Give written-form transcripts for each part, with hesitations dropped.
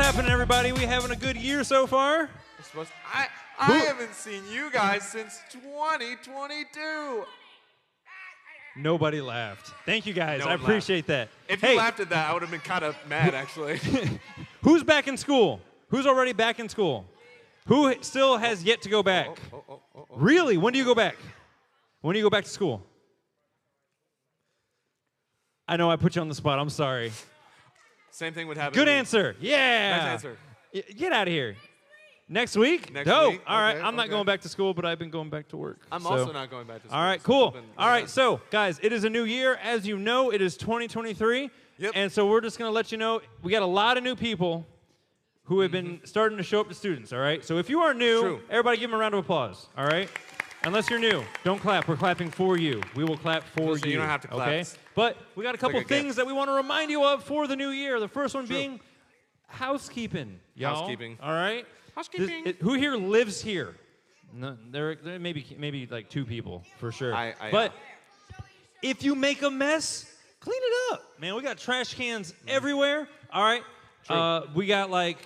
happening, everybody? We having a good year so far? I haven't seen you guys since 2022. Nobody laughed. Thank you, guys. No I one appreciate that. If you laughed at that, I would have been kind of mad, actually. Who's back in school? Who's already back in school? Who still has yet to go back? Really? When do you go back? When do you go back to school? I know I put you on the spot. I'm sorry. Same thing would happen. Good answer. Yeah. Nice answer. Get out of here. Next week? Next Dope. week? All right. Okay, I'm not going back to school, but I've been going back to work. I'm also not going back to school. All right, cool. All right, so, guys, it is a new year. As you know, it is 2023. Yep. And so we're just going to let you know, we got a lot of new people who have been starting to show up to students, all right? So if you are new, everybody give them a round of applause, all right? Unless you're new, don't clap. We're clapping for you. We will clap for you. You don't have to clap. Okay? But we got a couple things that we want to remind you of for the new year. The first one being housekeeping, y'all. Housekeeping. All right? Housekeeping. Who here lives here? No, there may be maybe like 2 people for sure. But if you make a mess, clean it up, man. We got trash cans everywhere. All right. We got like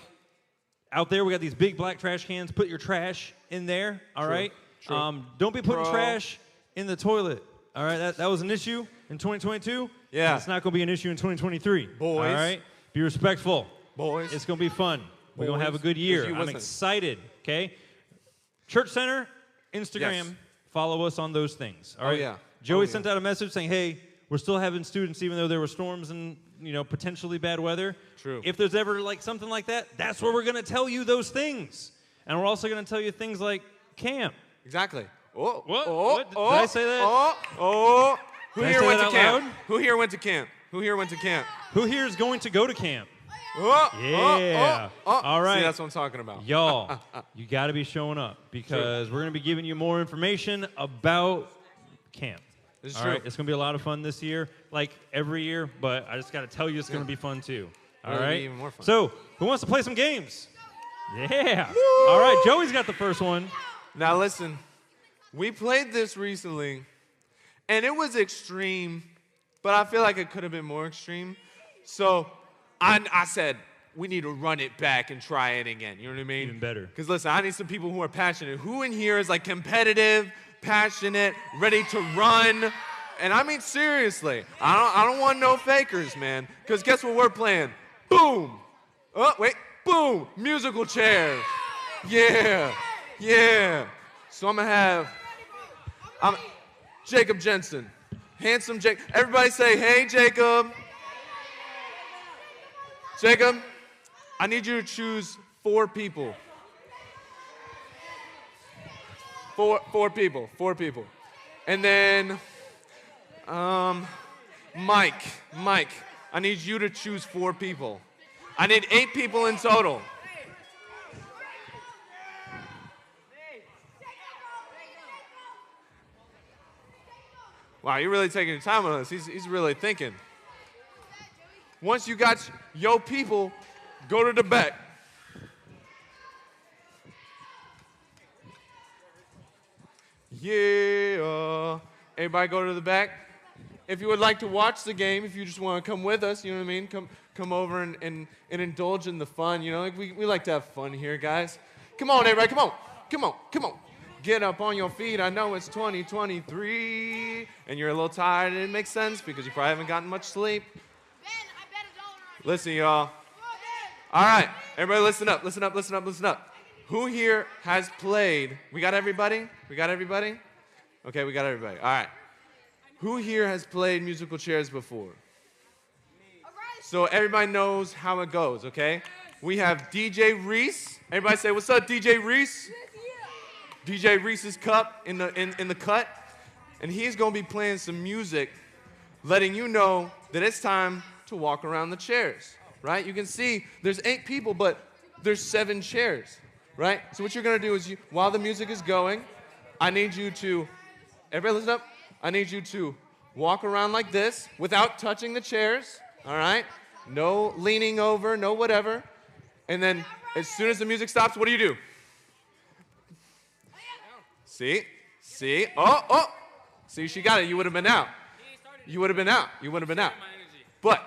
out there. We got these big black trash cans. Put your trash in there. All right. Don't be putting trash in the toilet. All right. That was an issue in 2022. Yeah. It's not going to be an issue in 2023. Boys. All right. Be respectful. Boys. It's going to be fun. We're going to have a good year. I'm excited, okay? Church Center, Instagram, follow us on those things, all right? yeah. Joey sent out a message saying, hey, we're still having students even though there were storms and, potentially bad weather. True. If there's ever like something like that, that's where we're going to tell you those things. And we're also going to tell you things like camp. Exactly. Oh, What? Oh, What? Did oh, I say that? Oh. Who Did I here say went that to out camp? loud? Who here went to camp? Who here went to camp? Who here is going to go to camp? Oh, Yeah. All right. See, that's what I'm talking about. Y'all, you got to be showing up because we're going to be giving you more information about camp. This is All true. right? It's going to be a lot of fun this year, like every year, but I just got to tell you it's going to be fun too. All It'll be right? even more fun. So, who wants to play some games? Yeah. All right, Joey's got the first one. Now listen, we played this recently, and it was extreme, but I feel like it could have been more extreme. So I said, we need to run it back and try it again. You know what I mean? Even better. Because listen, I need some people who are passionate. Who in here is like competitive, passionate, ready to run? And I mean seriously, I don't want no fakers, man. Because guess what we're playing? Boom. Oh, wait. Boom. Musical chairs. Yeah. Yeah. So I'm going to have Jacob Jensen. Handsome Jacob. Everybody say, hey, Jacob. Jacob, I need you to choose 4 people. 4 people. 4 people. And then, Mike, I need you to choose 4 people. I need 8 people in total. Wow, you're really taking your time on this. He's really thinking. Once you got your people, go to the back. Yeah. Everybody go to the back. If you would like to watch the game, if you just want to come with us, you know what I mean? Come over and indulge in the fun. You know, like we like to have fun here, guys. Come on, everybody, come on. Get up on your feet. I know it's 2023, and you're a little tired, and it makes sense because you probably haven't gotten much sleep. Listen, y'all. All right, everybody listen up. Who here has played? We got everybody? Okay, we got everybody. All right. Who here has played musical chairs before? So everybody knows how it goes, okay? We have DJ Reese. Everybody say, what's up, DJ Reese? DJ Reese's cup in the cut. And he's going to be playing some music, letting you know that it's time to walk around the chairs, right? You can see there's 8 people, but there's 7 chairs, right? So what you're going to do is, while the music is going, I need you to, everybody listen up, I need you to walk around like this without touching the chairs, all right? No leaning over, no whatever. And then as soon as the music stops, what do? See? Oh. See, she got it. You would have been out. But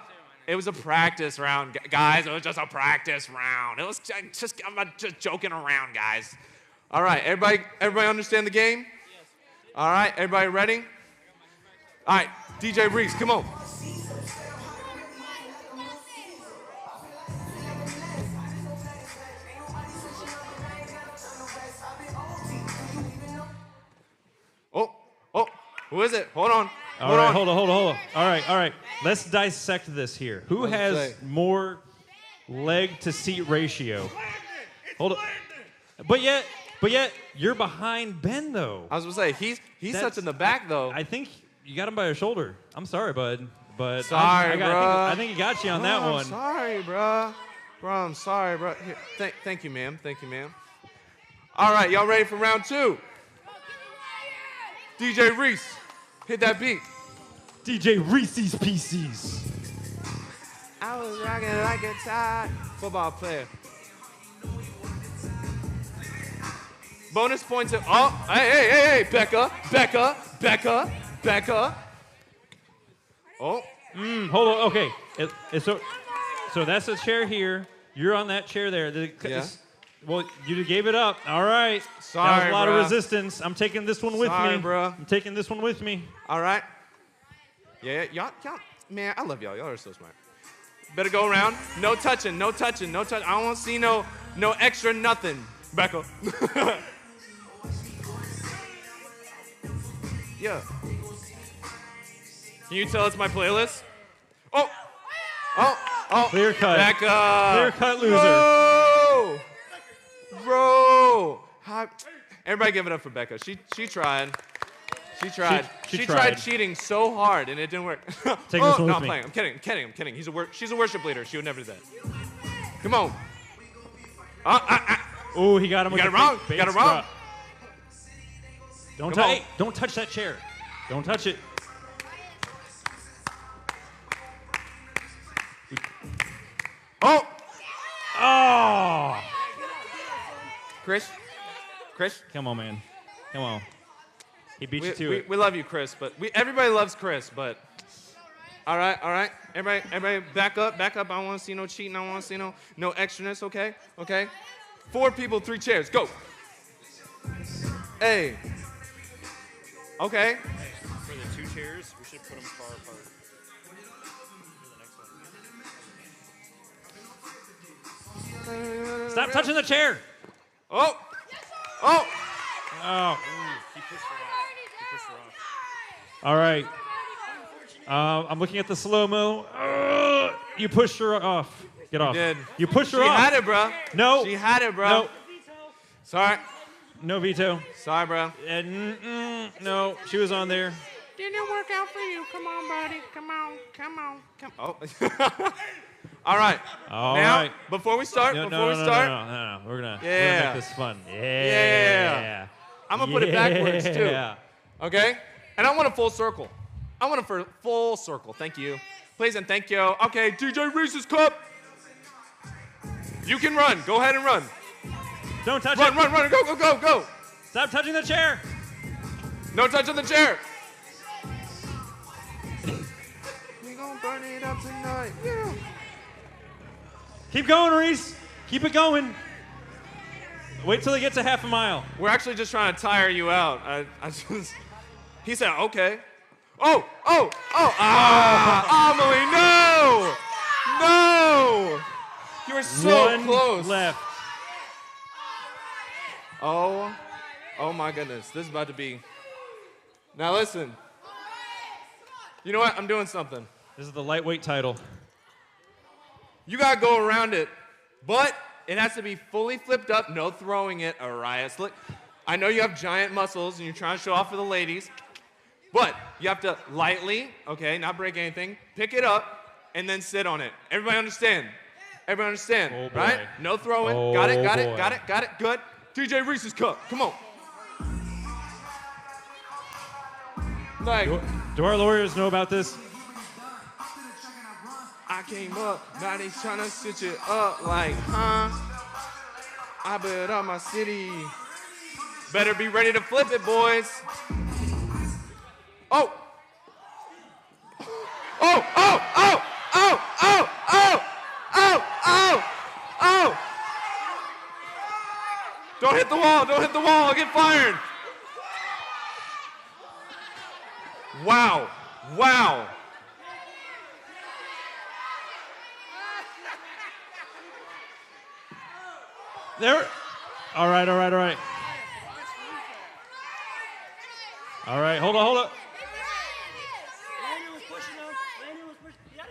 It was a practice round, guys. It was just a practice round. It was just I'm just joking around, guys. All right, everybody understand the game? Yes. All right, everybody ready? All right, DJ Reese, come on. Oh, who is it? Hold on. Hold on. All right. Let's dissect this here. Who has more leg to seat ratio? Hold on. But yet, you're behind Ben though. I was gonna say he's such in the back though. I think you got him by your shoulder. I'm sorry, bud. But sorry, bro. I think he got you on that one. I'm sorry, bro. Bro, I'm sorry, bro. Here, thank you, ma'am. Thank you, ma'am. All right, y'all ready for round 2? DJ Reese, hit that beat. DJ Reese's PCs. I was rocking like a tired football player. Bonus points. Hey, Becca. Oh. Hold on. Okay. So that's a chair here. You're on that chair there. Yeah. Well, you gave it up. All right. Sorry, that was a lot bro. of resistance. I'm taking this one with Sorry, me. bro. I'm taking this one with me. All right. Yeah, y'all, man, I love y'all. Y'all are so smart. Better go around. No touching. I don't want to see no extra nothing. Becca. Yeah. Can you tell it's my playlist? Oh. Clear cut. Becca. Clear cut loser. Bro. Everybody give it up for Becca. She tried. She tried cheating so hard and it didn't work. Take this one no, with I'm me. playing. I'm kidding. She's a worship leader. She would never do that. Come on. Oh, he got him. You got it wrong. Don't touch that chair. Don't touch it. Oh! Chris? Come on, man. Come on. He beat you to it. We love you, Chris, but everybody loves Chris, but all right. Everybody back up. I don't want to see no cheating. I don't want to see no extraness, okay? 4 people, 3 chairs. Go. Hey. Okay. For the 2 chairs, we should put them far apart. For the next one. Stop touching the chair. Oh. He pushed her off. All right. I'm looking at the slow-mo. You pushed her off. Get off. You did. You pushed her She off. had it, bro. No. She had it, bro. No. Sorry. No veto. Sorry, bro. No, she was on there. Didn't work out for you. Come on, buddy. Come on. Oh. All right. All now, right. before we start, No, we're gonna make this fun. Yeah. I'm gonna put it backwards too. Okay. And I want a full circle. Full circle. Thank you. Please and thank you. Okay, DJ Reese's Cup. You can run. Go ahead and run. Don't touch it. Run. Go. Stop touching the chair. No touch on the chair. We gonna burn it up tonight. Yeah. Keep going, Reese. Keep it going. Wait till he gets a half a mile. We're actually just trying to tire you out. He said, okay. Oh, Amelie, no! You were so One close. left. Oh my goodness. This is about to be. Now listen. You know what? I'm doing something. This is the lightweight title. You gotta go around it, but it has to be fully flipped up, no throwing it, Araya. I know you have giant muscles and you're trying to show off for the ladies, but you have to lightly, okay, not break anything, pick it up, and then sit on it. Everybody understand? Oh, right? No throwing. Oh, got it. boy. Good. DJ Reese's Cup. Come on. Like, Do our lawyers know about this? I came up, now they trying to switch it up like, huh? I built up my city. Better be ready to flip it, boys. Oh! Don't hit the wall. Don't hit the wall. I'll get fired. Wow. Wow. There. All right. All right. Hold on.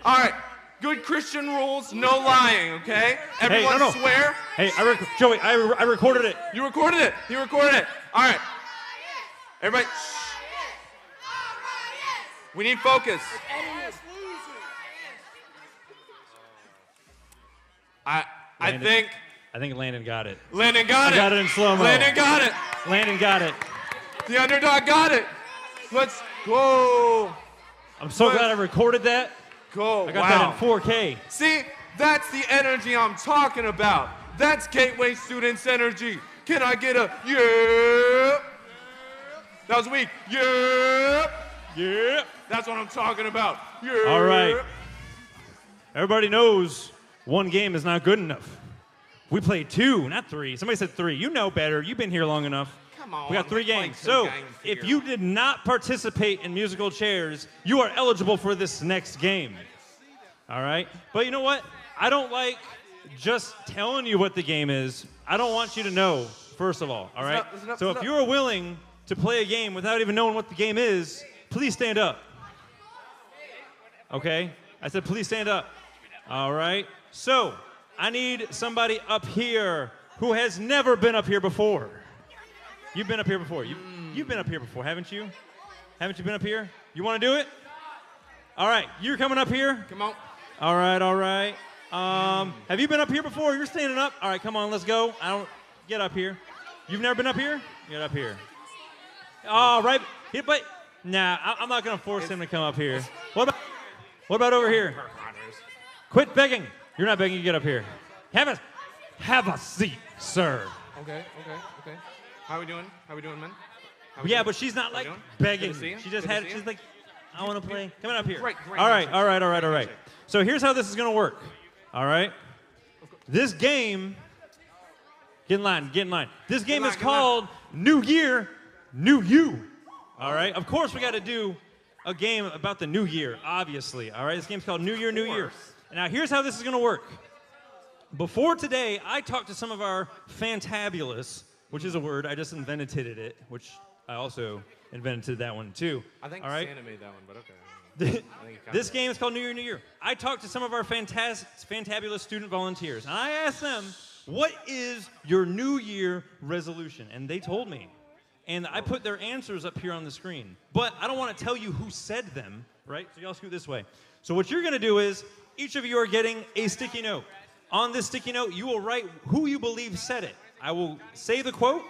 All right. Good Christian rules, no lying, okay? Everyone no. swear. Hey, Joey, I recorded it. You recorded it. He recorded it. All right. Everybody, shh. We need focus. I think Landon got it. Landon got it. Got it in slow-mo. Landon got it. Landon got it. The underdog got it. Let's go. I'm so glad I recorded that. Go. I got that in 4K. See, that's the energy I'm talking about. That's Gateway students' energy. Can I get a yeah? That was weak. Yeah. Yeah. That's what I'm talking about. Yeah. All right. Everybody knows one game is not good enough. We played 2, not 3. Somebody said 3. You know better. You've been here long enough. Come on. We got 3 games. So if you did not participate in musical chairs, you are eligible for this next game. All right? But you know what? I don't like just telling you what the game is. I don't want you to know, first of all. All right? So if you are willing to play a game without even knowing what the game is, please stand up. Okay? I said please stand up. All right? So I need somebody up here who has never been up here before. You've been up here before. You've been up here before, haven't you? Haven't you been up here? You want to do it? All right, you're coming up here? Come on. All right. Have you been up here before? You're standing up. All right, come on, let's go. Get up here. You've never been up here? Get up here. All right. But nah, I'm not going to force him to come up here. What about over here? Quit begging. You're not begging. You get up here. Have a seat, sir. Okay. How we doing, man? Yeah, but she's not like begging. She just had it. She's like, I want to play. Come on up here. All right. So here's how this is going to work. All right? This game, get in line. This game is called New Year, New You. All right? Of course, we got to do a game about the new year, obviously. All right? This game's called New Year, New Year. Now, here's how this is going to work. Before today, I talked to some of our fantabulous, which is a word, I just invented it, which I also invented that one too. I think all right? Santa made that one, but okay. This game is called New Year, New Year. I talked to some of our fantabulous student volunteers, and I asked them, what is your New Year resolution? And they told me. And I put their answers up here on the screen. But I don't want to tell you who said them, right? So y'all scoot this way. So what you're going to do is, each of you are getting a sticky note. On this sticky note, you will write who you believe said it. I will say the quote,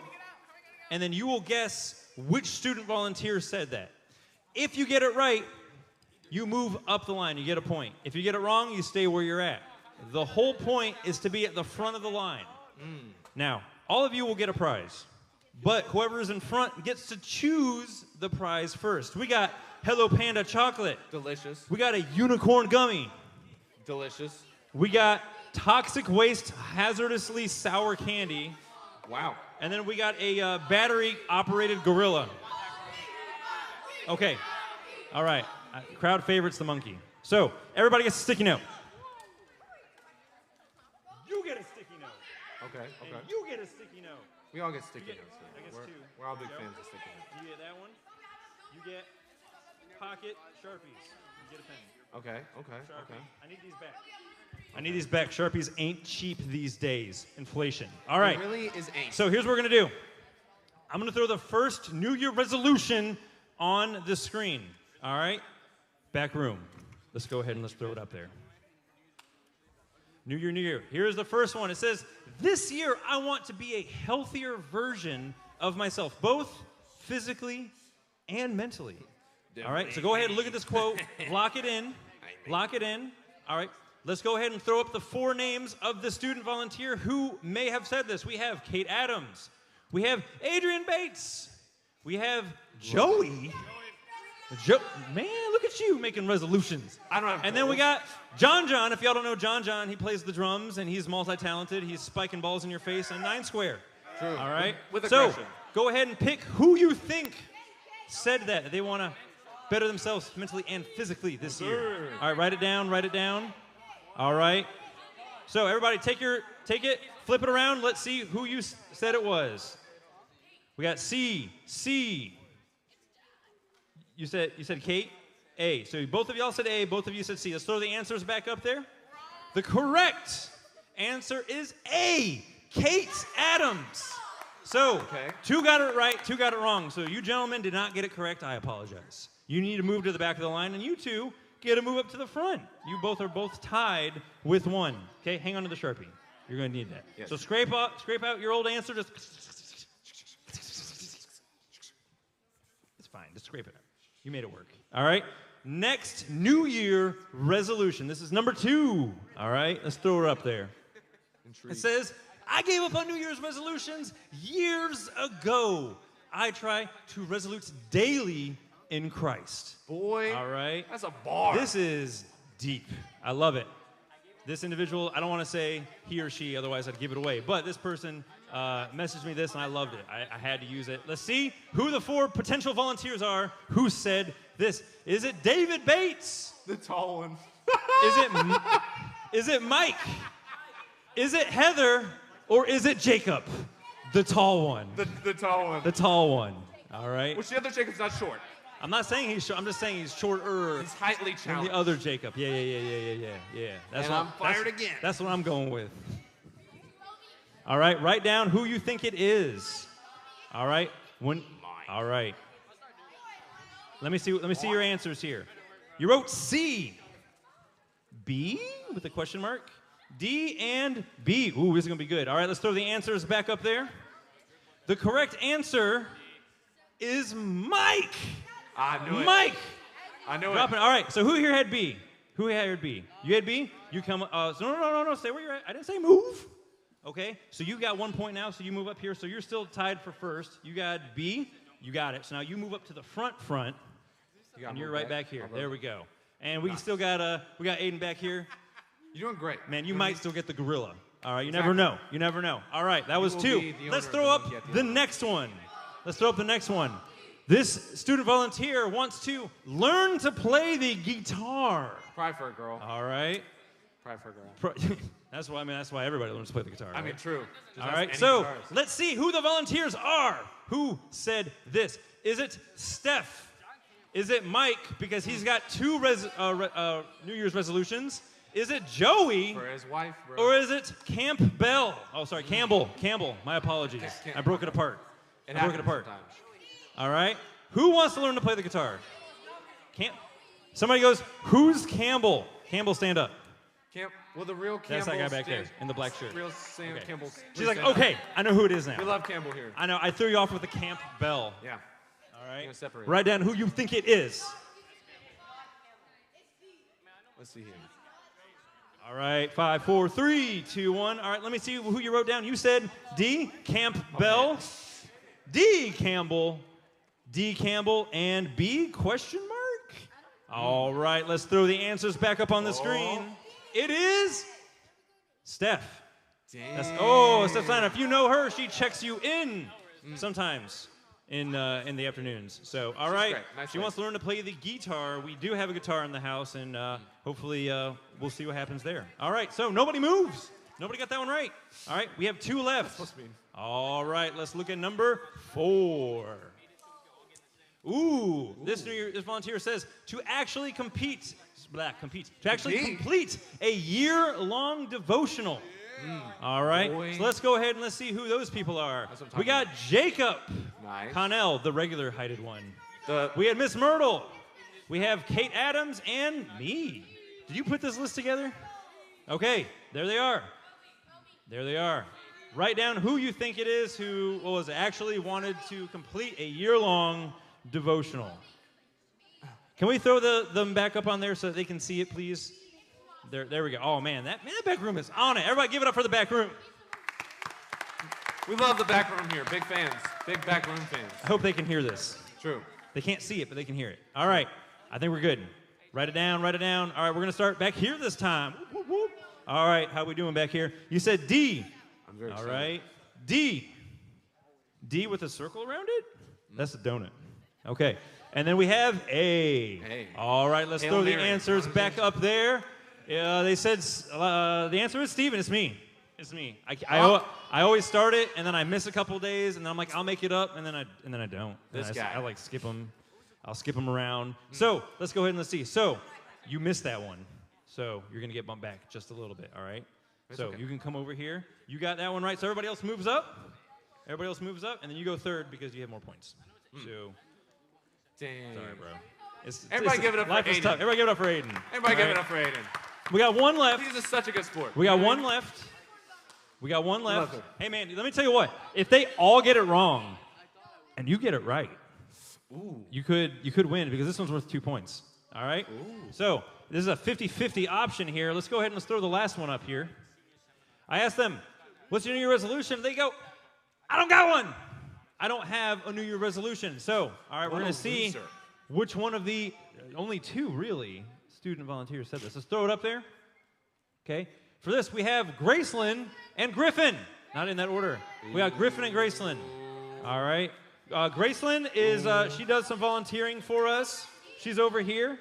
and then you will guess which student volunteer said that. If you get it right, you move up the line. You get a point. If you get it wrong, you stay where you're at. The whole point is to be at the front of the line. Now, all of you will get a prize, but whoever is in front gets to choose the prize first. We got Hello Panda chocolate. Delicious. We got a unicorn gummy. Delicious. We got toxic waste, hazardously sour candy. Wow. And then we got a battery-operated gorilla. Okay. All right. Crowd favorites the monkey. So, everybody gets a sticky note. You get a sticky note. Okay. And you get a sticky note. We all get sticky notes. I guess two. We're all big fans of sticky notes. You get that one. You get pocket Sharpies. You get a pen. Okay. I need these back. Sharpies ain't cheap these days. Inflation. All right. It really is ain't. So here's what we're going to do. I'm going to throw the first New Year resolution on the screen. All right? Back room. Let's go ahead and let's throw it up there. New Year, New Year. Here's the first one. It says, this year I want to be a healthier version of myself, both physically and mentally. All right? So go ahead and look at this quote. Lock it in. All right. Let's go ahead and throw up the 4 names of the student volunteer who may have said this. We have Kate Adams. We have Adrian Bates. We have Joey. Man, look at you making resolutions. I don't have And then we got John. If y'all don't know John, he plays the drums, and he's multi-talented. He's spiking balls in your face on 9 Square. True. All right? With so, aggression. go ahead and pick who you think said that they want to better themselves mentally and physically this year. All right, write it down, write it down. All right. So, everybody, take it, flip it around. Let's see who you said it was. We got C. You said Kate? A. So both of y'all said A, both of you said C. Let's throw the answers back up there. The correct answer is A, Kate Adams. So, two got it right, two got it wrong. So you gentlemen did not get it correct. I apologize. You need to move to the back of the line, and you two get to move up to the front. You both are both tied with one. Okay, hang on to the Sharpie. You're going to need that. Yes. So scrape out your old answer. Just it's fine. Just scrape it out. You made it work. All right. Next New Year resolution. This is number 2. All right. Let's throw her up there. It says, I gave up on New Year's resolutions years ago. I try to resolute daily in Christ. Boy. All right. That's a bar. This is deep. I love it. This individual, I don't want to say he or she, otherwise I'd give it away. But this person messaged me this, and I loved it. I had to use it. Let's see who the 4 potential volunteers are who said this. Is it David Bates? The tall one. Is it Mike? Is it Heather? Or is it Jacob? The tall one. The tall one. The tall one. All right. Which the other Jacob's not short. I'm not saying he's short. I'm just saying he's shorter. He's highly challenged. Than the other Jacob. Yeah. That's I'm fired again. That's what I'm going with. All right. Write down who you think it is. All right. All right. Let me see your answers here. You wrote C. B with a question mark. D and B. Ooh, this is going to be good. All right, let's throw the answers back up there. The correct answer is Mike. I knew it. Mike. I knew Dropping. it. All right, so who here had B? Who here had B? You had B? You come. No. Stay where you're at. I didn't say move. Okay, so you got 1 point now, so you move up here. So you're still tied for first. You got B. You got it. So now you move up to the front, and you're right back here. There we go. And we still got Aiden back here. You're doing great. Man, you might still get the gorilla. All right, you never know. You never know. All right, that was 2. Let's throw up the next one. This student volunteer wants to learn to play the guitar. Cry for a girl. All right. Cry for a girl. That's why everybody learns to play the guitar. I mean, true. All right, so let's see who the volunteers are. Who said this? Is it Steph? Is it Mike, because he's got 2 New Year's resolutions? Is it Joey? For his wife, bro. Or is it Campbell? Oh, sorry, Campbell. My apologies. I broke it apart. Sometimes. All right. Who wants to learn to play the guitar? Somebody goes, who's Campbell? Campbell, stand up. The real Campbell. That's that guy back there in the black shirt. Real Sam Okay. Campbell. She's like, okay, I know who it is now. We love Campbell here. I know. I threw you off with the Campbell. Yeah. All right. Separate. Write down who you think it is. Let's see here. All right, 5, 4, 3, 2, 1. All right, let me see who you wrote down. You said D, Campbell. Okay. D, Campbell. D, Campbell. And B, question mark? All right, let's throw the answers back up on the screen. It is Steph. Steph's fine. If you know her, she checks you in sometimes in the afternoons. So, all right. She wants to learn to play the guitar. We do have a guitar in the house, and hopefully we'll see what happens there. All right, so nobody moves. Nobody got that one right. All right, we have 2 left. All right, let's look at number 4. Ooh, this volunteer says to actually complete a year-long devotional. All right, so let's go ahead and let's see who those people are. We got Jacob Connell, the regular heighted one. We had Miss Myrtle. We have Kate Adams and me. Did you put this list together? Okay, there they are. Write down who you think it is who was actually wanted to complete a year-long devotional. Can we throw them back up on there so that they can see it, please? There we go. Oh, man, that back room is on it. Everybody give it up for the back room. We love the back room here. Big fans. Big back room fans. I hope they can hear this. True. They can't see it, but they can hear it. All right. I think we're good. Write it down. All right, we're going to start back here this time. Whoop, whoop, whoop. All right, how we doing back here? You said D. I'm very excited. All right. D. D with a circle around it? That's a donut. Okay. And then we have A. A. All right, let's Hail throw the Mary. answers back up there. They said the answer is Steven. It's me. It's me. I always start it, and then I miss a couple days, and then I'm like, I'll make it up, and then I don't. This guy. I like skip them. I'll skip them around. So let's go ahead and let's see. So you missed that one. So you're going to get bumped back just a little bit, all right? That's so okay. you can come over here. You got that one right. So everybody else moves up. Everybody else moves up, and then you go third because you have more points. So, Dang. sorry, bro. Everybody give it up for life is Aiden. tough. Everybody give it up for Aiden. Everybody give All it right. up for Aiden. We got one left. He's just such a good sport. We got one left. We got one Love left. it. Hey, man, let me tell you what. If they all get it wrong, and you get it right, you could win because this one's worth 2 points. All right? So this is a 50-50 option here. Let's go ahead and let's throw the last one up here. I asked them, what's your New Year resolution? They go, I don't got one. I don't have a New Year resolution. So, all right, we're going to see which one of the, only 2 really, student volunteers said this. Let's throw it up there. Okay. For this, we have Graceland and Griffin. Not in that order. We got Griffin and Graceland. All right. Graceland is, she does some volunteering for us. She's over here.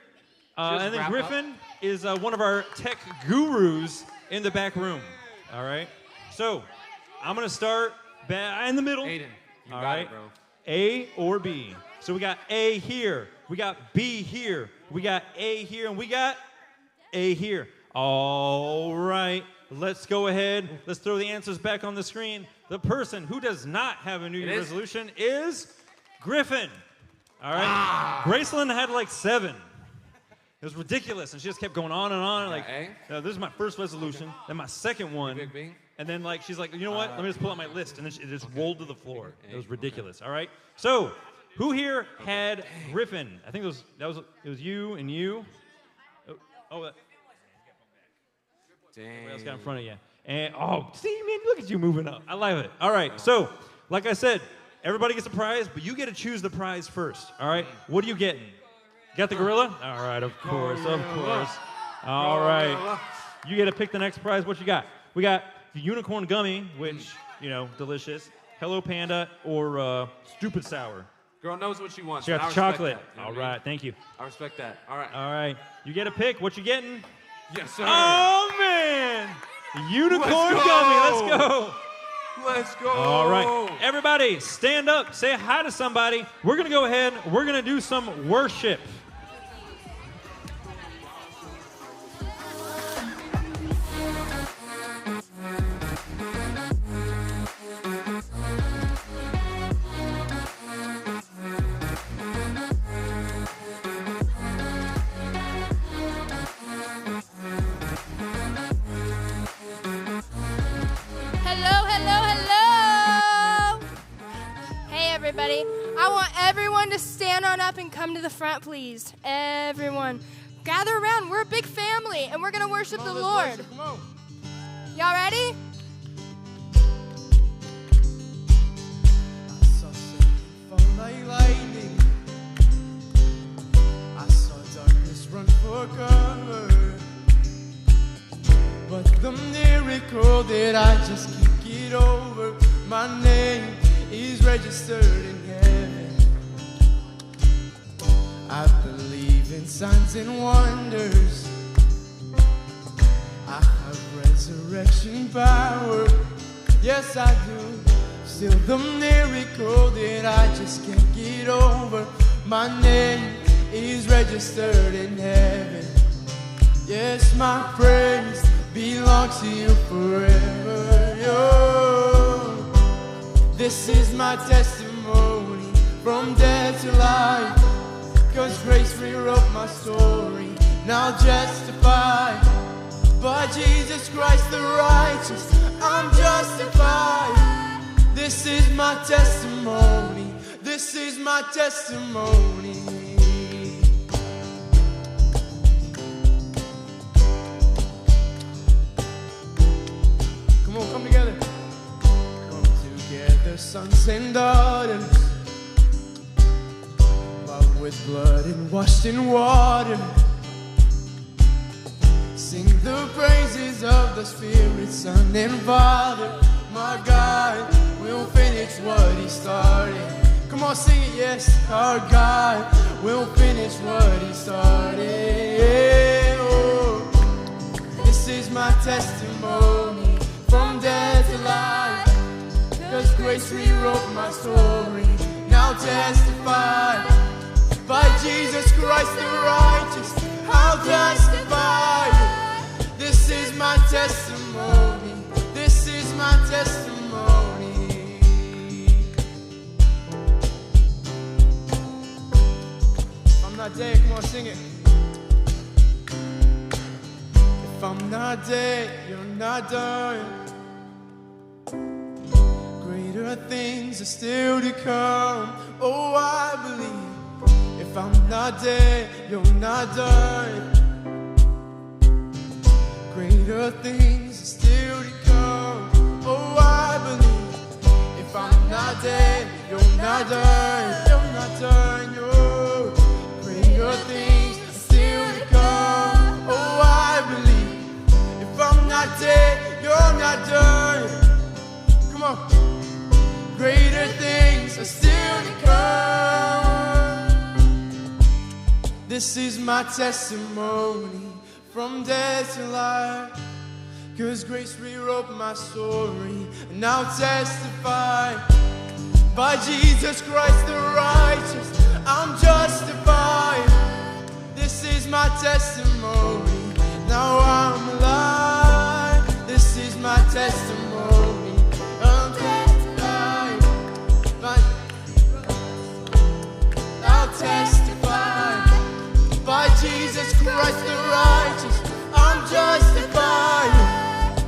And then Griffin is one of our tech gurus in the back room. All right. So, I'm going to start in the middle. Aiden, you All got right. it, bro. A or B. So we got A here. We got B here. We got A here. And we got A here. All right. Let's go ahead. Let's throw the answers back on the screen. The person who does not have a New Year resolution is Griffin. All right. Graceland had like 7. It was ridiculous, and she just kept going on and on. Like, this is my first resolution, then my second one, Big B. and then like she's like, you know what? Let me just pull out my list, and then it just rolled to the floor. It was ridiculous. All right. So, who here had Griffin? I think it was you and you. Oh, Dang. what else got in front of you? And see, man, look at you moving up. I love it. All right. So, like I said, everybody gets a prize, but you get to choose the prize first. All right. What are you getting? Got the gorilla? All right, of course, of course. All right. You get to pick the next prize. What you got? We got the unicorn gummy, which, delicious. Hello Panda or stupid sour. Girl knows what she wants. She got the chocolate. All right, thank you. I respect that. All right. All right. You get a pick. What you getting? Yes, sir. Oh, man. Unicorn gummy. Let's go. Let's go. All right. Everybody, stand up. Say hi to somebody. We're going to go ahead. We're going to do some worship. I want everyone to stand on up and come to the front, please. Everyone. Gather around. We're a big family, and we're going to worship the Lord. Worship. Come on. Y'all ready? I saw Satan fall like lightning. I saw darkness run for cover. But the miracle that I just can't get over, my name is registered in heaven. I believe in signs and wonders. I have resurrection power. Yes, I do. Still the miracle that I just can't get over, my name is registered in heaven. Yes, my praise belongs to you forever. Yo, this is my testimony from death to life. 'Cause grace rewrote my story, now justified by Jesus Christ the righteous. I'm justified. This is my testimony. This is my testimony. Come on, come together. Come together, sons and daughters, bought with blood and washed in water. Sing the praises of the Spirit, Son and Father. My God will finish what He He started. Come on, sing it, yes. Our God will finish what He started. Oh, this is my testimony from death to life. 'Cause grace rewrote my story. Now testify by Jesus Christ the righteous. I'll testify. This is my testimony. This is my testimony. If I'm not dead, come on, sing it. If I'm not dead, you're not done. Greater things are still to come. Oh, I believe. If I'm not dead, you're not done. Greater things are still to come. Oh, I believe. If I'm not dead, you're not done. You're not done. You're greater things are still to come. Oh, I believe. If I'm not dead, you're not done. Come on. Greater things are still to come. This is my testimony from death to life. 'Cause grace rewrote my story. And I'll testify by Jesus Christ the righteous. I'm justified. This is my testimony. Now I'm alive. This is my testimony. I'm justified. I'll testify by Jesus Christ the righteous. I'm justified.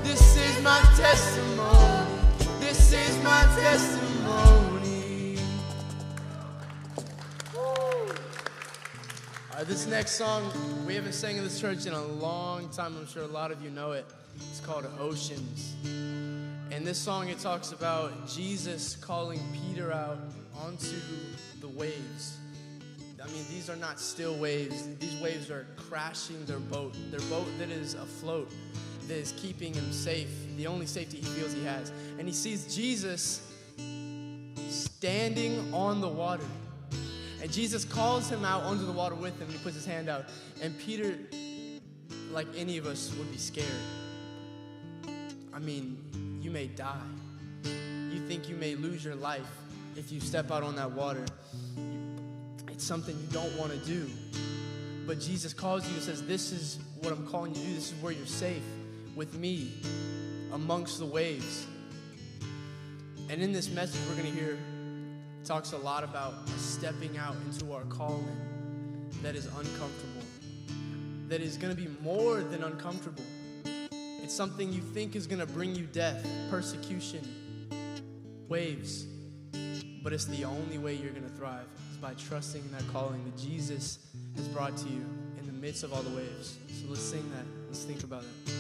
This is my testimony. This is my testimony. This next song, we haven't sang in this church in a long time. I'm sure a lot of you know it. It's called Oceans. And this song, it talks about Jesus calling Peter out onto the waves. I mean, these are not still waves. These waves are crashing their boat that is afloat, that is keeping him safe, the only safety he feels he has. And he sees Jesus standing on the water. And Jesus calls him out onto the water with him, and he puts his hand out. And Peter, like any of us, would be scared. I mean, you may die. You think you may lose your life if you step out on that water. It's something you don't want to do. But Jesus calls you and says, this is what I'm calling you to do. This is where you're safe, with me, amongst the waves. And in this message we're going to hear, it talks a lot about stepping out into our calling that is uncomfortable, that is going to be more than uncomfortable. It's something you think is going to bring you death, persecution, waves. But it's the only way you're going to thrive, is by trusting in that calling that Jesus has brought to you in the midst of all the waves. So let's sing that. Let's think about it.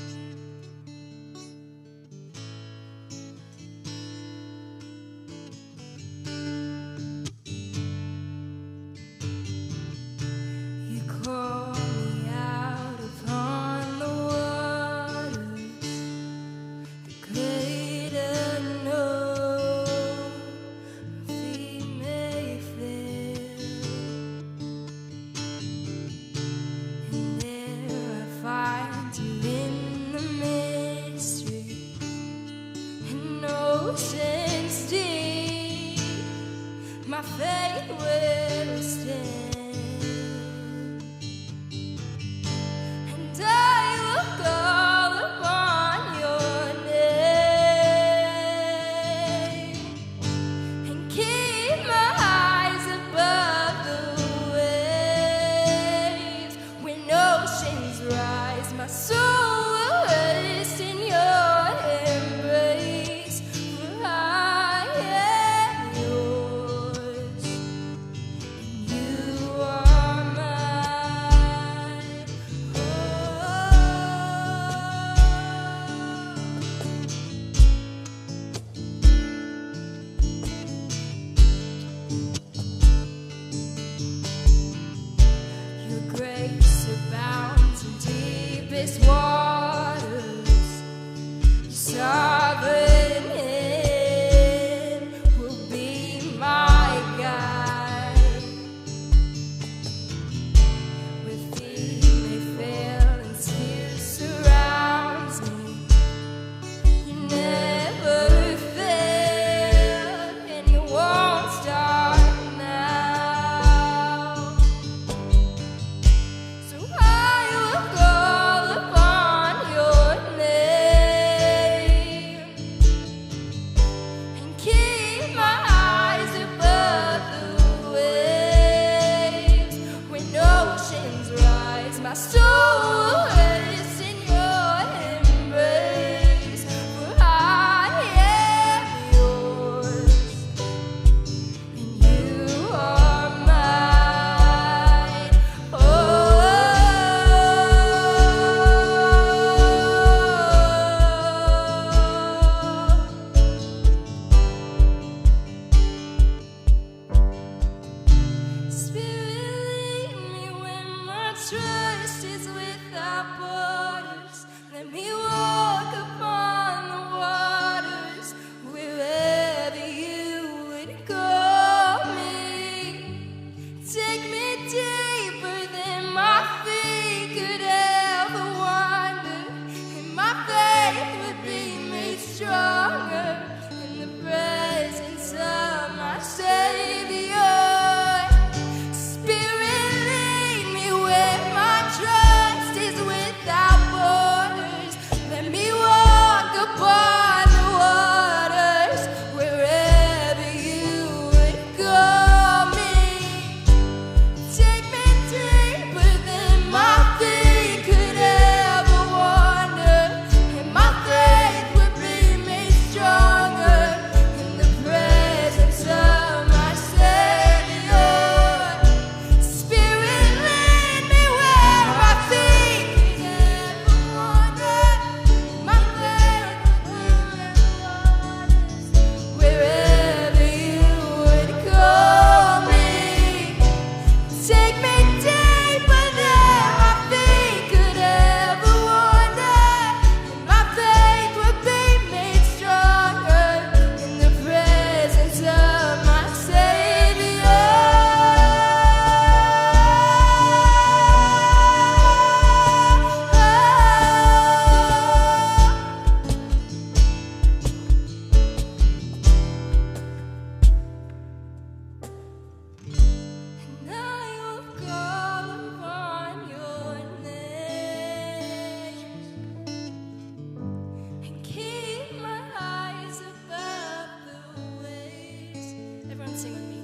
Sing with me.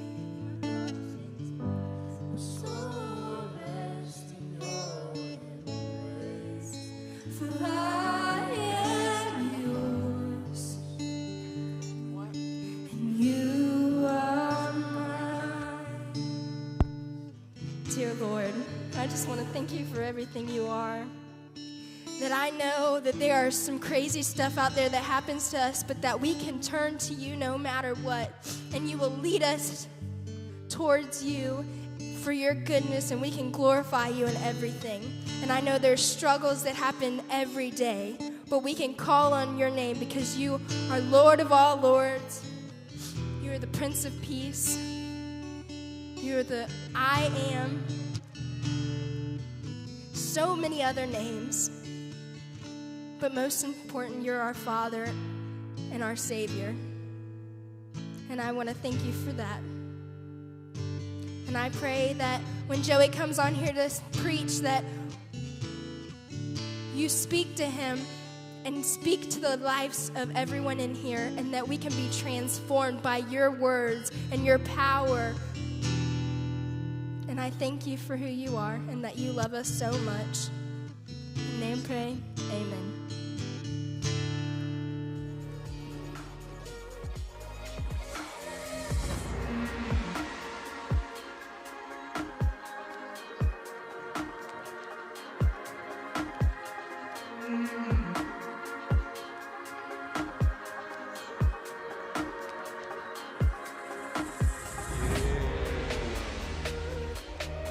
For I am yours, and you are mine. Dear Lord, I just want to thank you for everything you are. That I know that there are some crazy stuff out there that happens to us, but that we can turn to you no matter what, and you will lead us towards you for your goodness, and we can glorify you in everything. And I know there's struggles that happen every day, but we can call on your name because you are Lord of all lords. You are the Prince of Peace. You are the I am. So many other names. But most important, you're our Father and our Savior. And I want to thank you for that. And I pray that when Joey comes on here to preach, that you speak to him and speak to the lives of everyone in here, and that we can be transformed by your words and your power. And I thank you for who you are and that you love us so much. In your name pray, amen.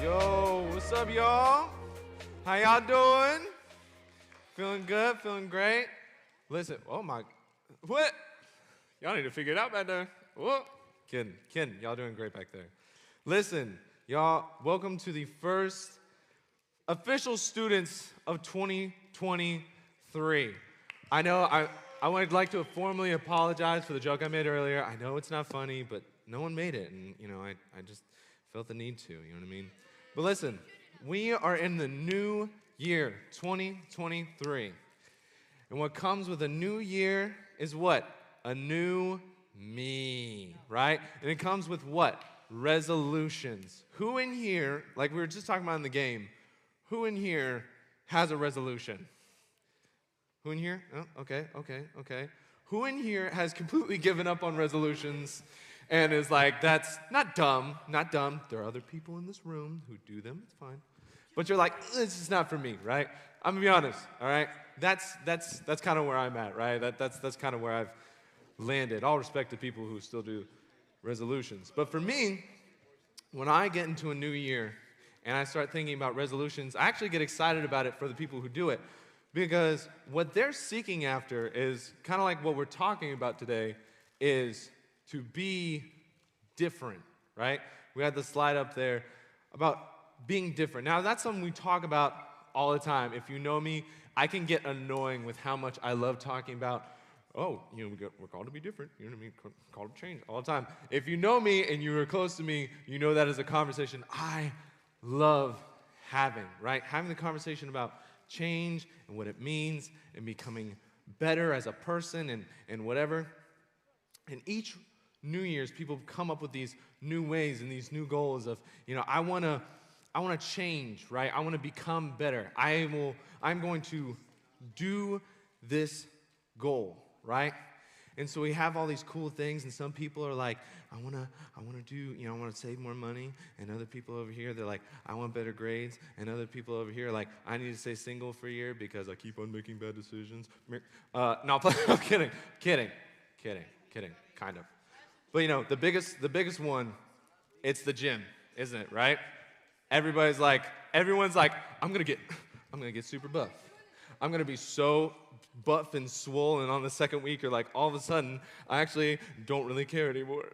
Yo, what's up, y'all? How y'all doing? Feeling good? Feeling great? Listen, oh my, what? Y'all need to figure it out back there. What? Kidding. Y'all doing great back there. Listen, y'all, welcome to the first official students of 2023. I know I would like to formally apologize for the joke I made earlier. I know it's not funny, but no one made it, and I just felt the need to, you know what I mean? But listen, we are in the new year, 2023. And what comes with a new year is what? A new me, right? And it comes with what? Resolutions. Who in here, like we were just talking about in the game, who in here has a resolution? Who in here? Oh, okay. Who in here has completely given up on resolutions and is like, that's not dumb. There are other people in this room who do them, it's fine. But you're like, this is not for me, right? I'm gonna be honest, all right? That's kind of where I'm at, right? That's kind of where I've landed. All respect to people who still do resolutions. But for me, when I get into a new year and I start thinking about resolutions, I actually get excited about it for the people who do it. Because what they're seeking after is kind of like what we're talking about today, is to be different, right? We had the slide up there about being different. Now, that's something we talk about all the time. If you know me, I can get annoying with how much I love talking about, we're called to be different, you know what I mean? Called to change all the time. If you know me and you are close to me, you know that is a conversation I love having, right? Having the conversation about change and what it means and becoming better as a person and whatever. And each New Year's, people come up with these new ways and these new goals of, I want to change, right? I want to become better. I'm going to do this goal, right? And so we have all these cool things, and some people are like, I want to save more money, and other people over here, they're like, I want better grades, and other people over here are like, I need to stay single for a year because I keep on making bad decisions. No, I'm kidding, kind of. But the biggest one, it's the gym, isn't it, right? Everyone's like, I'm gonna get super buff. I'm gonna be so buff and swole, and on the second week, you're like, all of a sudden, I actually don't really care anymore.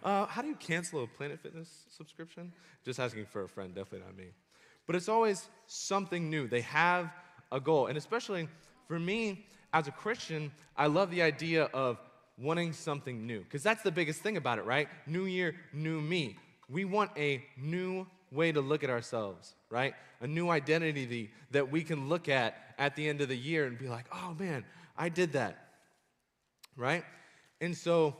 How do you cancel a Planet Fitness subscription? Just asking for a friend, definitely not me. But it's always something new. They have a goal, and especially for me, as a Christian, I love the idea of wanting something new, because that's the biggest thing about it, right? New year, new me. We want a new way to look at ourselves, right? A new identity that we can look at the end of the year and be like, oh man, I did that, right? And so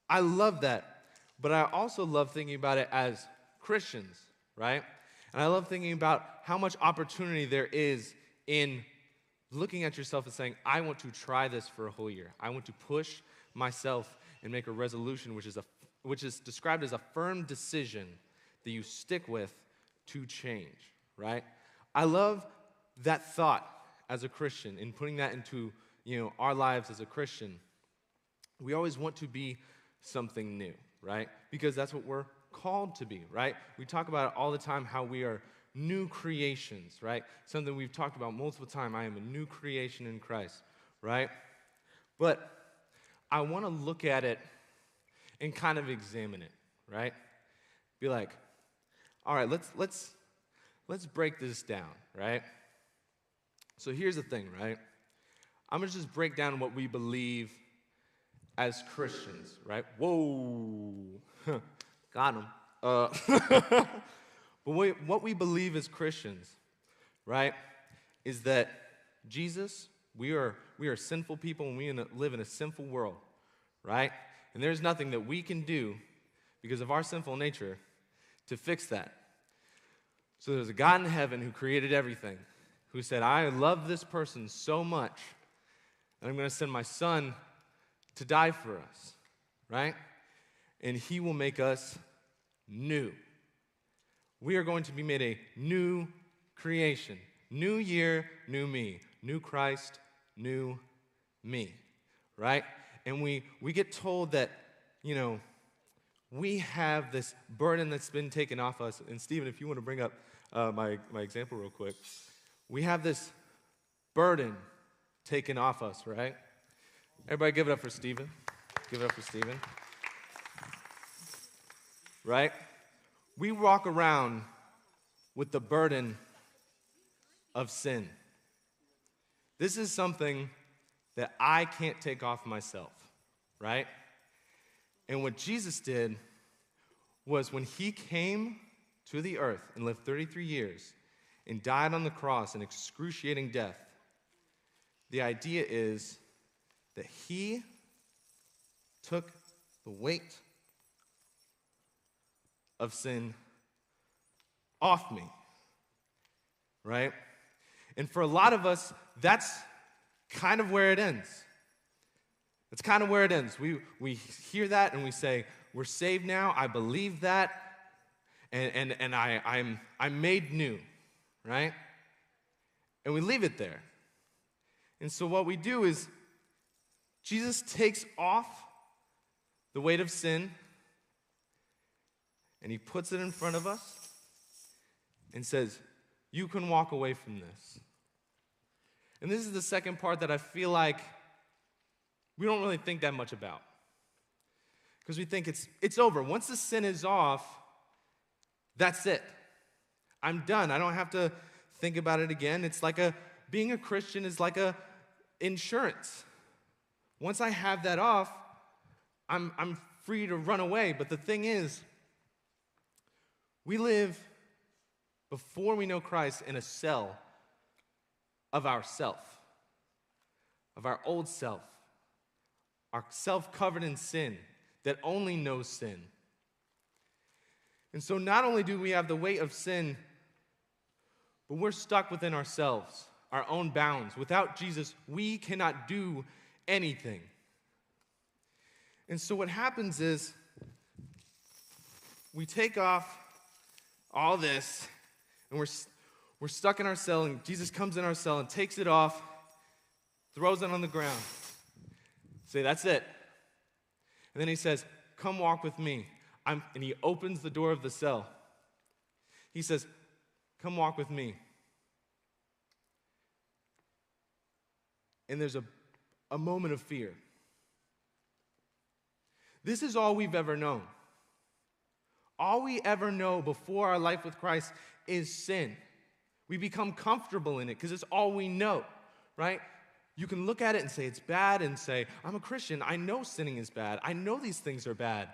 I love that. but I also love thinking about it as Christians, right? And I love thinking about how much opportunity there is in looking at yourself and saying, I want to try this for a whole year. I want to push myself and make a resolution, which is described as a firm decision that you stick with to change, right? I love that thought as a Christian, in putting that into, our lives as a Christian. We always want to be something new, right? Because that's what we're called to be, right? We talk about it all the time, how we are new creations, right? Something we've talked about multiple times. I am a new creation in Christ, right? But I want to look at it and kind of examine it, right? Be like, all right, let's break this down, right? So here's the thing, right? I'm going to just break down what we believe as Christians, right? Whoa. Got him. But what we believe as Christians, right, is that Jesus, we are sinful people and we live in a sinful world, right? And there's nothing that we can do because of our sinful nature to fix that. So there's a God in heaven who created everything, who said, I love this person so much, and I'm going to send my son to die for us, right? And he will make us new. We are going to be made a new creation. New year, new me. New Christ, new me, right? And we get told that, we have this burden that's been taken off us. And Stephen, if you want to bring up my example real quick. We have this burden taken off us, right? Everybody give it up for Stephen. Give it up for Stephen. Right? We walk around with the burden of sin. This is something that I can't take off myself, right? And what Jesus did was when he came to the earth and lived 33 years and died on the cross in excruciating death, the idea is that he took the weight of sin off me, right? And for a lot of us, that's kind of where it ends. That's kind of where it ends. We hear that and we say, we're saved now, I believe that, and I'm made new, right? And we leave it there. And so what we do is, Jesus takes off the weight of sin, and he puts it in front of us and says, you can walk away from this. And this is the second part that I feel like we don't really think that much about. Because we think it's over. Once the sin is off, that's it. I'm done. I don't have to think about it again. It's like being a Christian is like a insurance. Once I have that off, I'm free to run away. But the thing is, we live, before we know Christ, in a cell of ourself, of our old self, our self covered in sin that only knows sin. And so not only do we have the weight of sin, but we're stuck within ourselves, our own bounds. Without Jesus, we cannot do anything. And so what happens is, we take off all this, and we're stuck in our cell, and Jesus comes in our cell and takes it off, throws it on the ground. Say, that's it. And then he says, come walk with me. And he opens the door of the cell. He says, come walk with me. And there's a moment of fear. This is all we've ever known. All we ever know before our life with Christ is sin. We become comfortable in it because it's all we know, right? You can look at it and say it's bad and say, I'm a Christian. I know sinning is bad. I know these things are bad.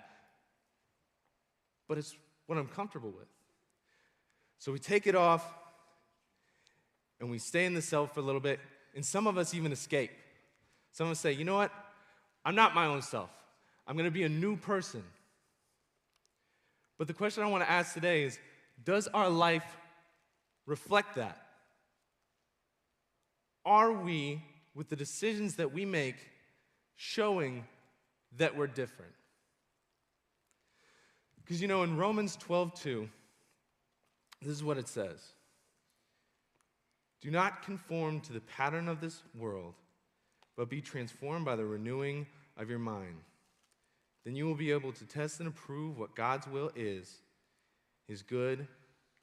But it's what I'm comfortable with. So we take it off and we stay in the cell for a little bit. And some of us even escape. Some of us say, you know what? I'm not my own self. I'm going to be a new person. But the question I want to ask today is, does our life reflect that? Are we, with the decisions that we make, showing that we're different? Because in Romans 12:2, this is what it says. Do not conform to the pattern of this world, but be transformed by the renewing of your mind. Then you will be able to test and approve what God's will is, his good,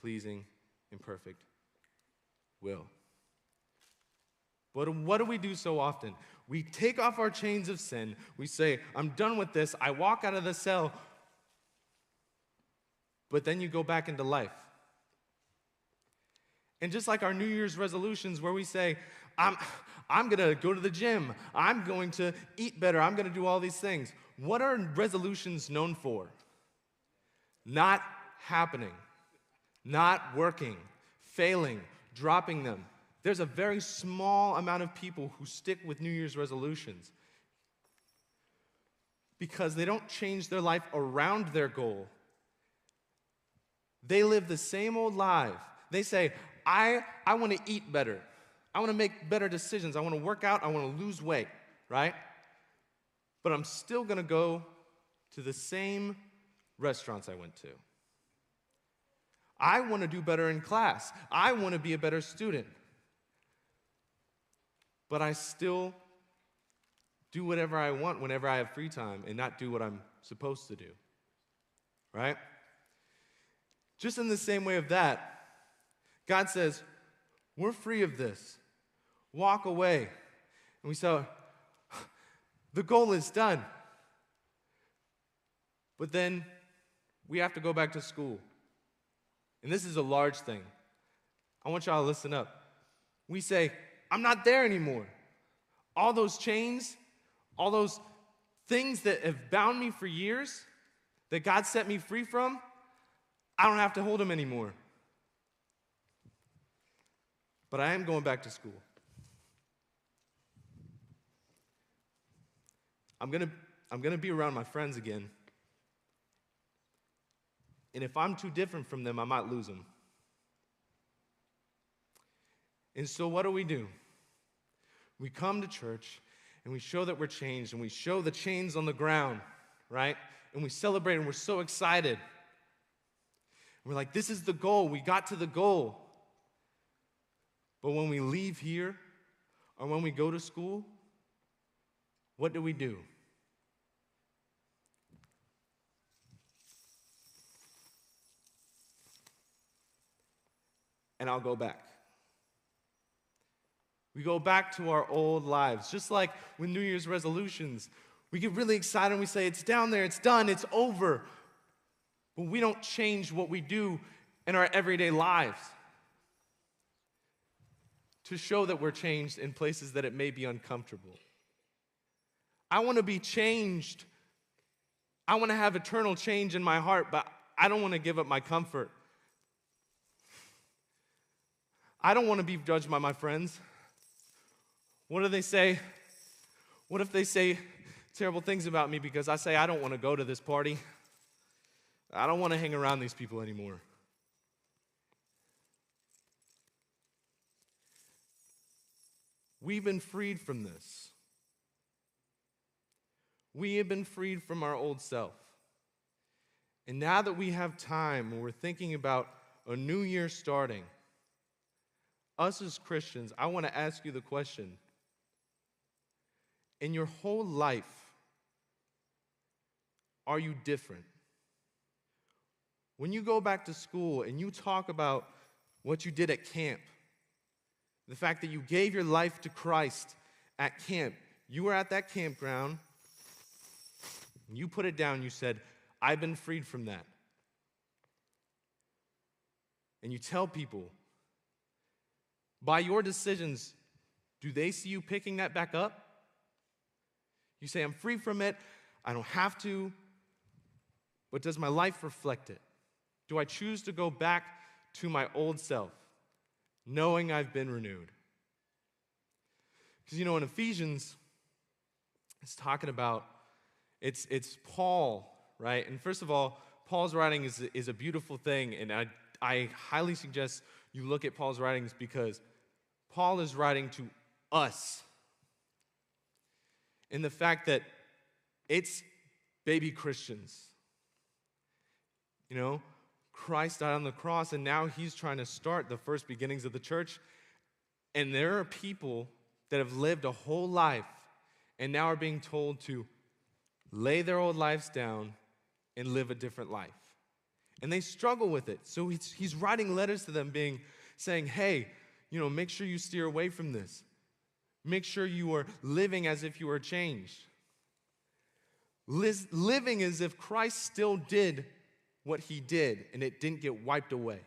pleasing, and perfect will. But what do we do so often? We take off our chains of sin. We say, I'm done with this. I walk out of the cell. But then you go back into life. And just like our New Year's resolutions where we say, I'm going to go to the gym. I'm going to eat better. I'm going to do all these things. What are resolutions known for? Not happening, not working, failing, dropping them. There's a very small amount of people who stick with New Year's resolutions because they don't change their life around their goal. They live the same old life. They say, I want to eat better. I want to make better decisions. I want to work out. I want to lose weight, right? But I'm still going to go to the same restaurants I went to. I want to do better in class. I want to be a better student. But I still do whatever I want whenever I have free time and not do what I'm supposed to do, right? Just in the same way of that, God says, we're free of this. Walk away. And we say, the goal is done. But then we have to go back to school. And this is a large thing. I want y'all to listen up. We say, I'm not there anymore. All those chains, all those things that have bound me for years, that God set me free from, I don't have to hold them anymore. But I am going back to school. I'm gonna be around my friends again. And if I'm too different from them, I might lose them. And so what do? We come to church and we show that we're changed and we show the chains on the ground, right? And we celebrate and we're so excited. We're like, this is the goal. We got to the goal. But when we leave here or when we go to school, what do? And I'll go back. We go back to our old lives. Just like with New Year's resolutions, we get really excited and we say, it's down there, it's done, it's over. But we don't change what we do in our everyday lives to show that we're changed in places that it may be uncomfortable. I want to be changed. I want to have eternal change in my heart, but I don't want to give up my comfort. I don't want to be judged by my friends. What do they say? What if they say terrible things about me because I say I don't want to go to this party? I don't want to hang around these people anymore. We've been freed from this. We have been freed from our old self. And now that we have time and we're thinking about a new year starting, us as Christians, I want to ask you the question. In your whole life, are you different? When you go back to school and you talk about what you did at camp, the fact that you gave your life to Christ at camp, you were at that campground, and you put it down, you said, I've been freed from that. And you tell people, by your decisions, do they see you picking that back up? You say, I'm free from it, I don't have to, but does my life reflect it? Do I choose to go back to my old self, knowing I've been renewed? Because in Ephesians, it's talking about, it's Paul, right? And first of all, Paul's writing is a beautiful thing, and I highly suggest you look at Paul's writings because Paul is writing to us. In the fact that it's baby Christians. You know, Christ died on the cross, and now he's trying to start the first beginnings of the church. And there are people that have lived a whole life and now are being told to lay their old lives down and live a different life. And they struggle with it. So he's writing letters to them saying, hey, you know, make sure you steer away from this. Make sure you are living as if you are changed. Living as if Christ still did what he did and it didn't get wiped away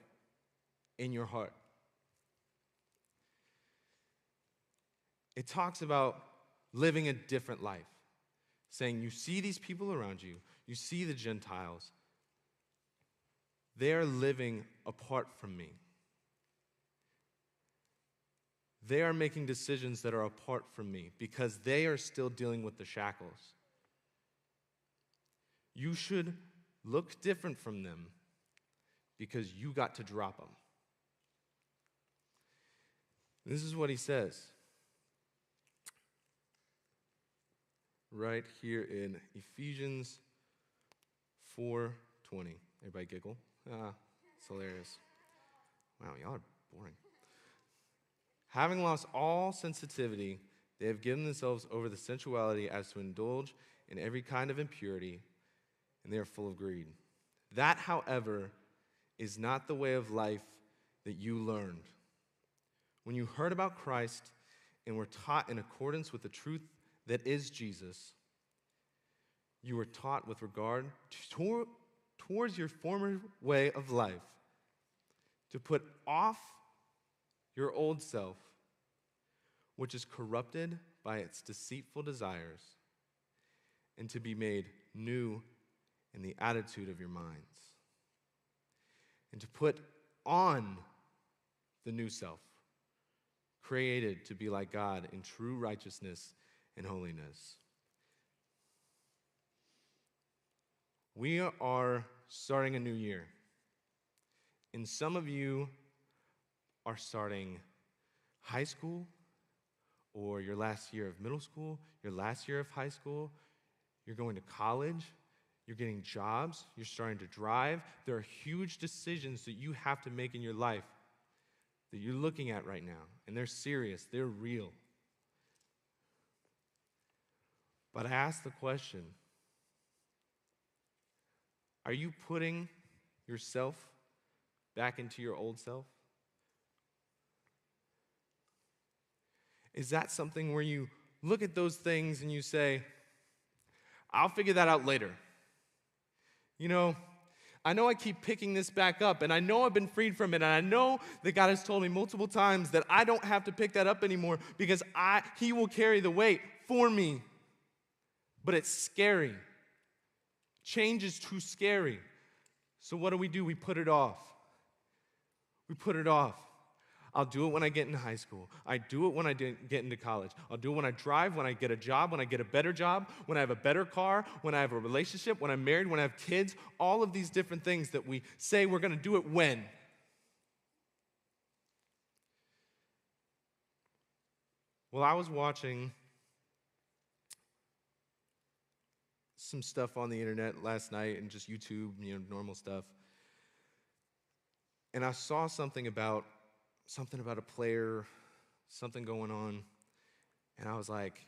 in your heart. It talks about living a different life, saying you see these people around you, you see the Gentiles, they're living apart from me. They are making decisions that are apart from me because they are still dealing with the shackles. You should look different from them because you got to drop them. This is what he says right here in Ephesians 4:20. Everybody giggle. It's hilarious. Wow, y'all are boring. Having lost all sensitivity, they have given themselves over to sensuality as to indulge in every kind of impurity, and they are full of greed. That, however, is not the way of life that you learned. When you heard about Christ and were taught in accordance with the truth that is Jesus, you were taught with regard towards your former way of life to put off your old self, which is corrupted by its deceitful desires, and to be made new in the attitude of your minds, and to put on the new self, created to be like God in true righteousness and holiness. We are starting a new year, and some of you are starting high school, or your last year of middle school, your last year of high school, you're going to college, you're getting jobs, you're starting to drive. There are huge decisions that you have to make in your life that you're looking at right now, and they're serious, they're real. But I ask the question, are you putting yourself back into your old self? Is that something where you look at those things and you say, I'll figure that out later? You know, I know I keep picking this back up, and I know I've been freed from it, and I know that God has told me multiple times that I don't have to pick that up anymore because He will carry the weight for me. But it's scary. Change is too scary. So what do? We put it off. We put it off. I'll do it when I get into high school. I do it when I get into college. I'll do it when I drive, when I get a job, when I get a better job, when I have a better car, when I have a relationship, when I'm married, when I have kids, all of these different things that we say we're going to do it when. Well, I was watching some stuff on the internet last night and just YouTube, normal stuff. And I saw something about a player, something going on, and I was like,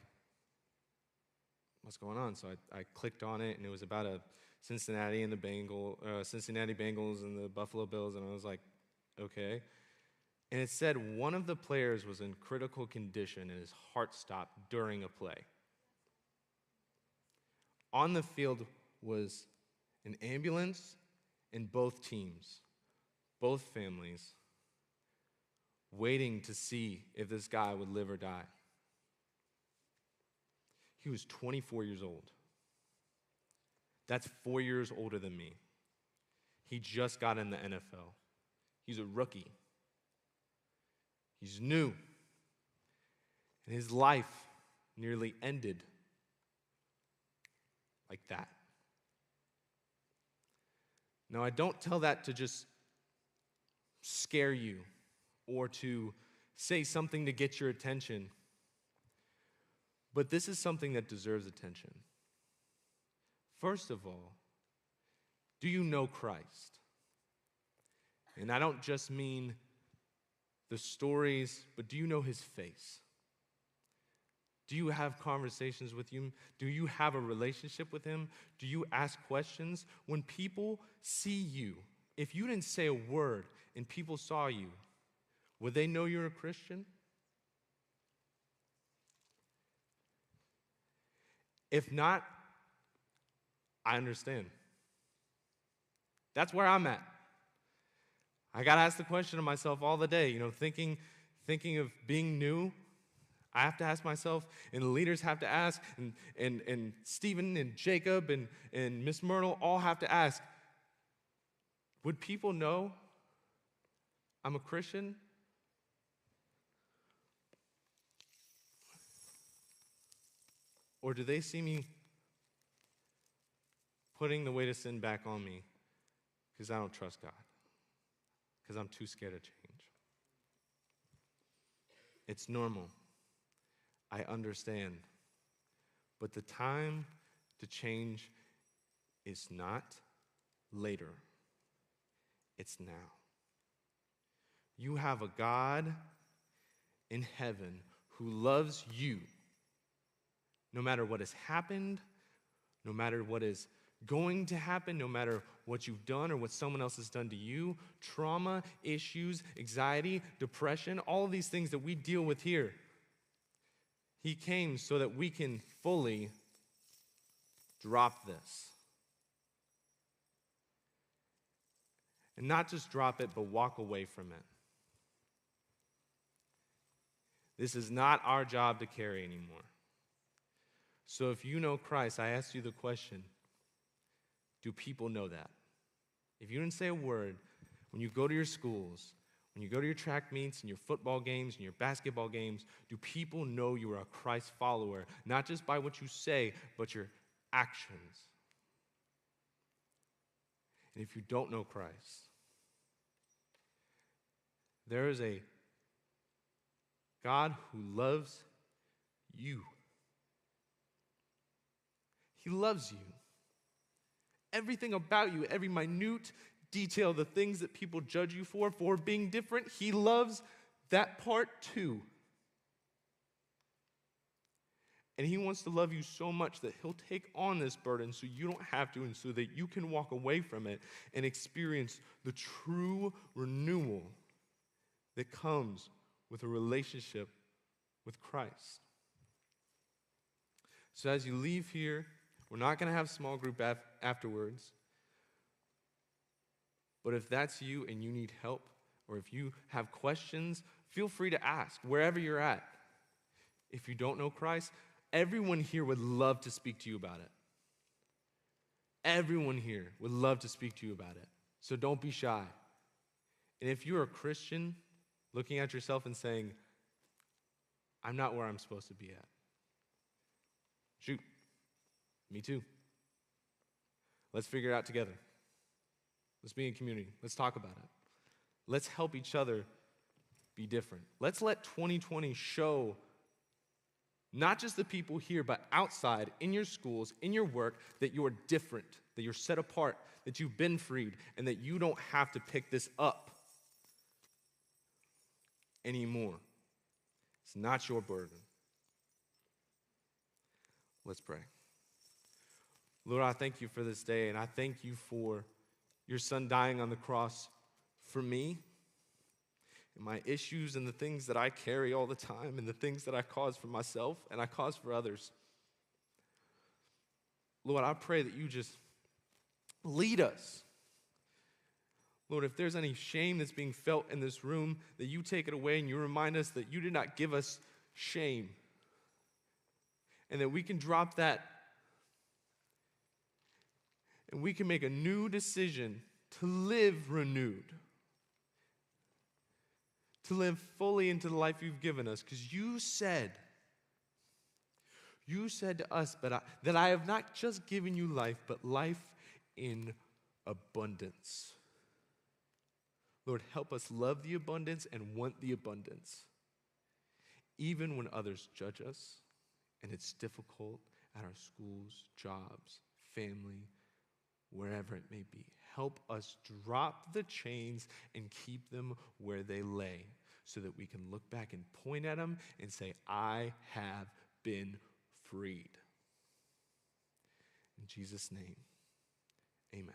what's going on? So I clicked on it, and it was about a Cincinnati Bengals and the Buffalo Bills, and I was like, okay. And it said one of the players was in critical condition and his heart stopped during a play. On the field was an ambulance and both teams, both families, waiting to see if this guy would live or die. He was 24 years old. That's 4 years older than me. He just got in the NFL. He's a rookie. He's new. And his life nearly ended like that. Now, I don't tell that to just scare you or to say something to get your attention, but this is something that deserves attention. First of all, do you know Christ? And I don't just mean the stories, but do you know his face? Do you have conversations with him? Do you have a relationship with him? Do you ask questions? When people see you, if you didn't say a word and people saw you, would they know you're a Christian? If not, I understand. That's where I'm at. I got to ask the question of myself all the day, thinking of being new. I have to ask myself, and the leaders have to ask, and Stephen and Jacob and Miss Myrtle all have to ask, would people know I'm a Christian? Or do they see me putting the weight of sin back on me because I don't trust God, because I'm too scared to change? It's normal. I understand. But the time to change is not later. It's now. You have a God in heaven who loves you. No matter what has happened, no matter what is going to happen, no matter what you've done or what someone else has done to you, trauma, issues, anxiety, depression, all of these things that we deal with here. He came so that we can fully drop this. And not just drop it, but walk away from it. This is not our job to carry anymore. So if you know Christ, I ask you the question, do people know that? If you didn't say a word, when you go to your schools, when you go to your track meets and your football games and your basketball games, do people know you are a Christ follower, not just by what you say, but your actions? And if you don't know Christ, there is a God who loves you. He loves you. Everything about you, every minute detail, the things that people judge you for being different, he loves that part too. And he wants to love you so much that he'll take on this burden so you don't have to, and so that you can walk away from it and experience the true renewal that comes with a relationship with Christ. So as you leave here, we're not going to have small group afterwards. But if that's you and you need help, or if you have questions, feel free to ask wherever you're at. If you don't know Christ, everyone here would love to speak to you about it. Everyone here would love to speak to you about it. So don't be shy. And if you're a Christian, looking at yourself and saying, I'm not where I'm supposed to be at. Shoot. Me too. Let's figure it out together. Let's be in community. Let's talk about it. Let's help each other be different. Let's let 2020 show not just the people here, but outside, in your schools, in your work, that you're different, that you're set apart, that you've been freed, and that you don't have to pick this up anymore. It's not your burden. Let's pray. Lord, I thank you for this day, and I thank you for your son dying on the cross for me and my issues and the things that I carry all the time and the things that I cause for myself and I cause for others. Lord, I pray that you just lead us. Lord, if there's any shame that's being felt in this room, that you take it away and you remind us that you did not give us shame, and that we can drop that and we can make a new decision to live renewed, to live fully into the life you've given us. Because you said to us that I have not just given you life, but life in abundance. Lord, help us love the abundance and want the abundance, even when others judge us and it's difficult at our schools, jobs, family, wherever it may be. Help us drop the chains and keep them where they lay so that we can look back and point at them and say, I have been freed. In Jesus' name, amen.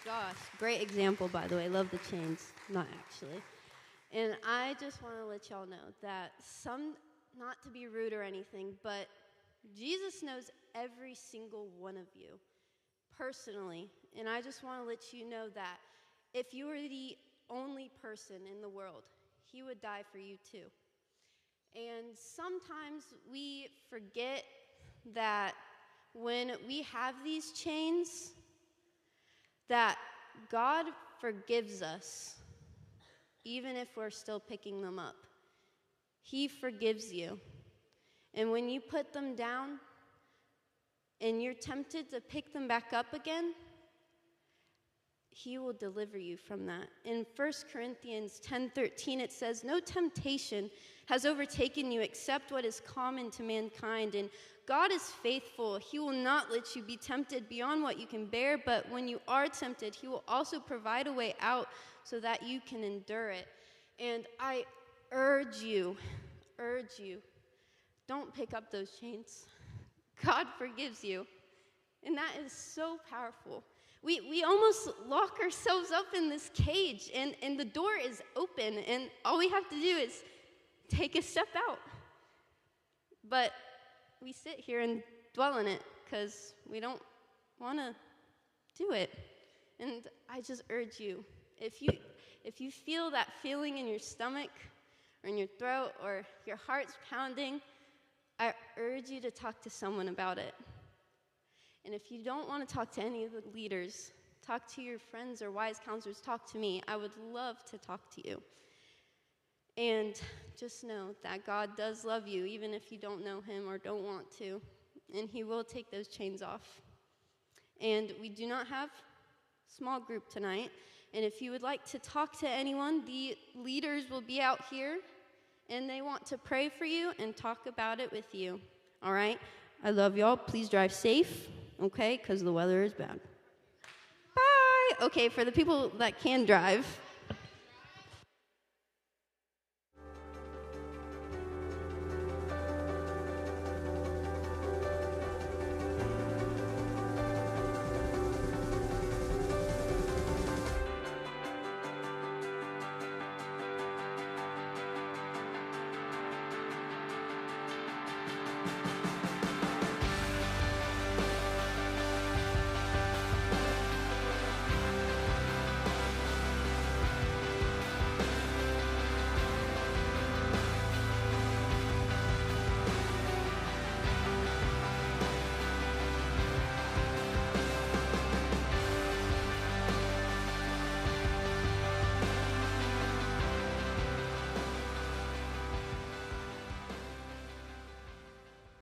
Gosh, great example, by the way. Love the chains. Not actually. And I just want to let y'all know that not to be rude or anything, but Jesus knows every single one of you personally. And I just want to let you know that if you were the only person in the world, he would die for you too. And sometimes we forget that when we have these chains, that God forgives us, even if we're still picking them up. He forgives you. And when you put them down and you're tempted to pick them back up again, he will deliver you from that. In 1 Corinthians 10:13, it says, no temptation has overtaken you except what is common to mankind. And God is faithful. He will not let you be tempted beyond what you can bear, but when you are tempted, he will also provide a way out so that you can endure it. And I urge you, don't pick up those chains. God forgives you. And that is so powerful. We almost lock ourselves up in this cage, and the door is open, and all we have to do is take a step out. But we sit here and dwell in it because we don't want to do it. And I just urge you, if you feel that feeling in your stomach or in your throat or your heart's pounding, I urge you to talk to someone about it. And if you don't want to talk to any of the leaders, talk to your friends or wise counselors, talk to me. I would love to talk to you. And just know that God does love you, even if you don't know him or don't want to. And he will take those chains off. And we do not have small group tonight. And if you would like to talk to anyone, the leaders will be out here. And they want to pray for you and talk about it with you. All right? I love y'all. Please drive safe, okay? Because the weather is bad. Bye! Okay, for the people that can drive,